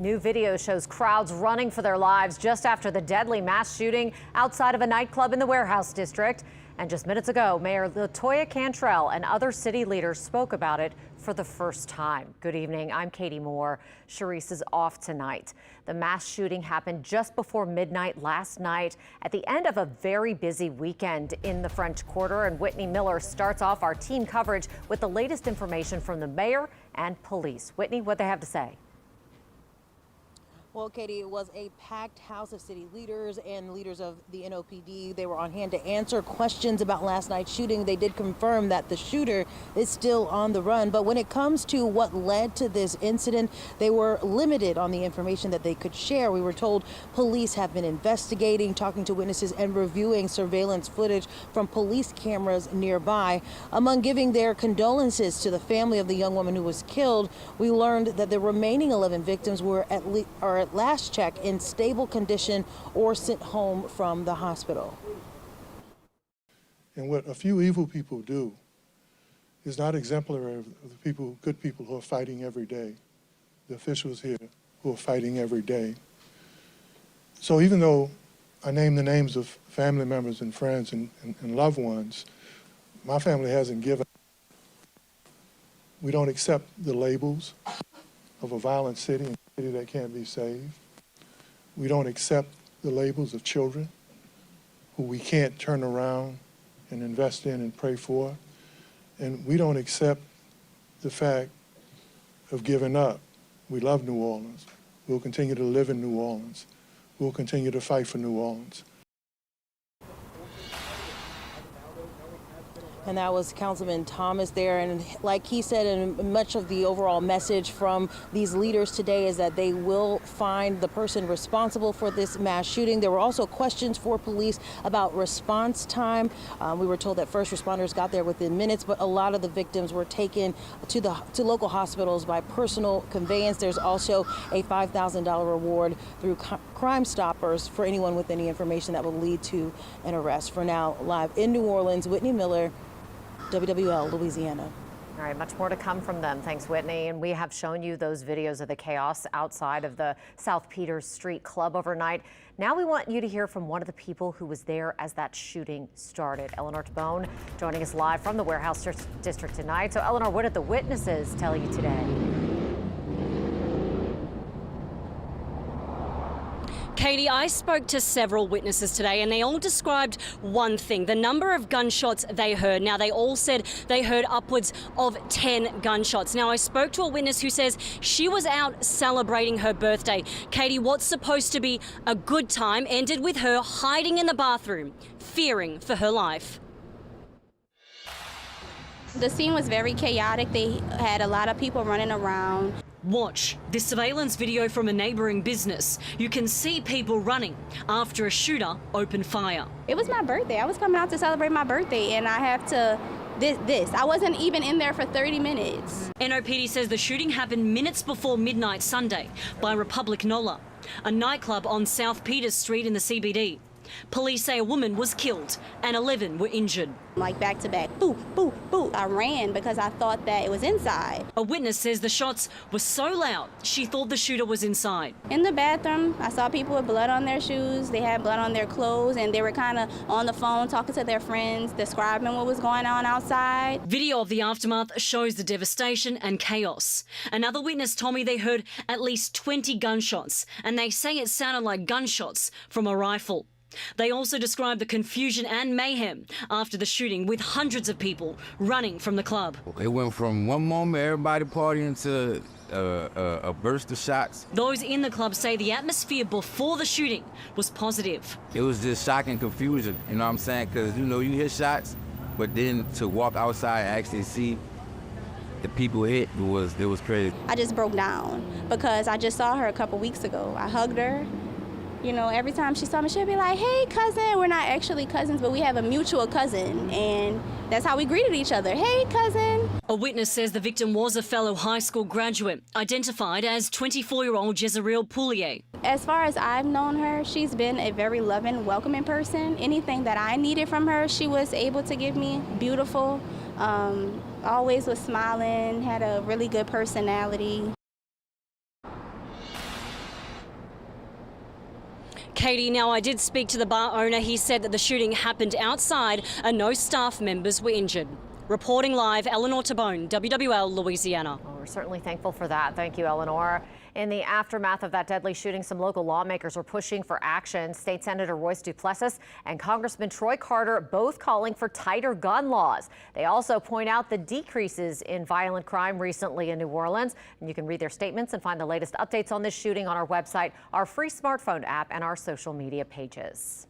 New video shows crowds running for their lives just after the deadly mass shooting outside of a nightclub in the Warehouse District. And just minutes ago, Mayor LaToya Cantrell and other city leaders spoke about it for the first time. Good evening. I'm Katie Moore. Charisse is off tonight. The mass shooting happened just before midnight last night at the end of a very busy weekend in the French Quarter. And Whitney Miller starts off our team coverage with the latest information from the mayor and police. Whitney, what they have to say? Well, Katie, it was a packed house of city leaders and leaders of the NOPD. They were on hand to answer questions about last night's shooting. They did confirm that the shooter is still on the run. But when it comes to what led to this incident, they were limited on the information that they could share. We were told police have been investigating, talking to witnesses, and reviewing surveillance footage from police cameras nearby. Among giving their condolences to the family of the young woman who was killed, we learned that the remaining 11 victims were at last check in stable condition or sent home from the hospital. And what a few evil people do is not exemplary of the people, good people who are fighting every day, the officials here who are fighting every day. So even though I name the names of family members and friends and loved ones, my family hasn't given. We don't accept the labels of a violent city and a city that can't be saved. We don't accept the labels of children who we can't turn around and invest in and pray for. And we don't accept the fact of giving up. We love New Orleans. We'll continue to live in New Orleans. We'll continue to fight for New Orleans. And that was Councilman Thomas there. And like he said, and much of the overall message from these leaders today is that they will find the person responsible for this mass shooting. There were also questions for police about response time. We were told that first responders got there within minutes, but a lot of the victims were taken to local hospitals by personal conveyance. There's also a $5,000 reward through Crime Stoppers for anyone with any information that will lead to an arrest. For now, live in New Orleans, Whitney Miller, WWL Louisiana. All right, much more to come from them. Thanks, Whitney. And we have shown you those videos of the chaos outside of the South Peters Street Club overnight. Now we want you to hear from one of the people who was there as that shooting started. Eleanor Tabone joining us live from the Warehouse District tonight. So, Eleanor, what did the witnesses tell you today? Katie, I spoke to several witnesses today and they all described one thing, the number of gunshots they heard. Now, they all said they heard upwards of 10 gunshots. Now, I spoke to a witness who says she was out celebrating her birthday. Katie, what's supposed to be a good time ended with her hiding in the bathroom, fearing for her life. The scene was very chaotic. They had a lot of people running around. Watch this surveillance video from a neighbouring business. You can see people running after a shooter opened fire. It was my birthday. I was coming out to celebrate my birthday, and I have to I wasn't even in there for 30 minutes. NOPD says the shooting happened minutes before midnight Sunday by Republic Nola, a nightclub on South Peters Street in the CBD. Police say a woman was killed and 11 were injured. Like back to back, boo, boo, boo. I ran because I thought that it was inside. A witness says the shots were so loud she thought the shooter was inside. In the bathroom, I saw people with blood on their shoes. They had blood on their clothes, and they were kind of on the phone talking to their friends, describing what was going on outside. Video of the aftermath shows the devastation and chaos. Another witness told me they heard at least 20 gunshots, and they say it sounded like gunshots from a rifle. They also described the confusion and mayhem after the shooting, with hundreds of people running from the club. It went from one moment everybody partying to a burst of shots. Those in the club say the atmosphere before the shooting was positive. It was just shock and confusion, you know what I'm saying? Because, you know, you hear shots, but then to walk outside and actually see the people hit, it was crazy. I just broke down because I just saw her a couple weeks ago. I hugged her. You know, every time she saw me, she'd be like, hey, cousin. We're not actually cousins, but we have a mutual cousin, and that's how we greeted each other. Hey, cousin. A witness says the victim was a fellow high school graduate, identified as 24-year-old Jezreel Poulier. As far as I've known her, she's been a very loving, welcoming person. Anything that I needed from her, she was able to give me. Beautiful, always was smiling, had a really good personality. Katie, now I did speak to the bar owner. He said that the shooting happened outside and no staff members were injured. Reporting live, Eleanor Tabone, WWL Louisiana. Well, we're certainly thankful for that. Thank you, Eleanor. In the aftermath of that deadly shooting, some local lawmakers are pushing for action. State Senator Royce Duplessis and Congressman Troy Carter both calling for tighter gun laws. They also point out the decreases in violent crime recently in New Orleans. And you can read their statements and find the latest updates on this shooting on our website, our free smartphone app, and our social media pages.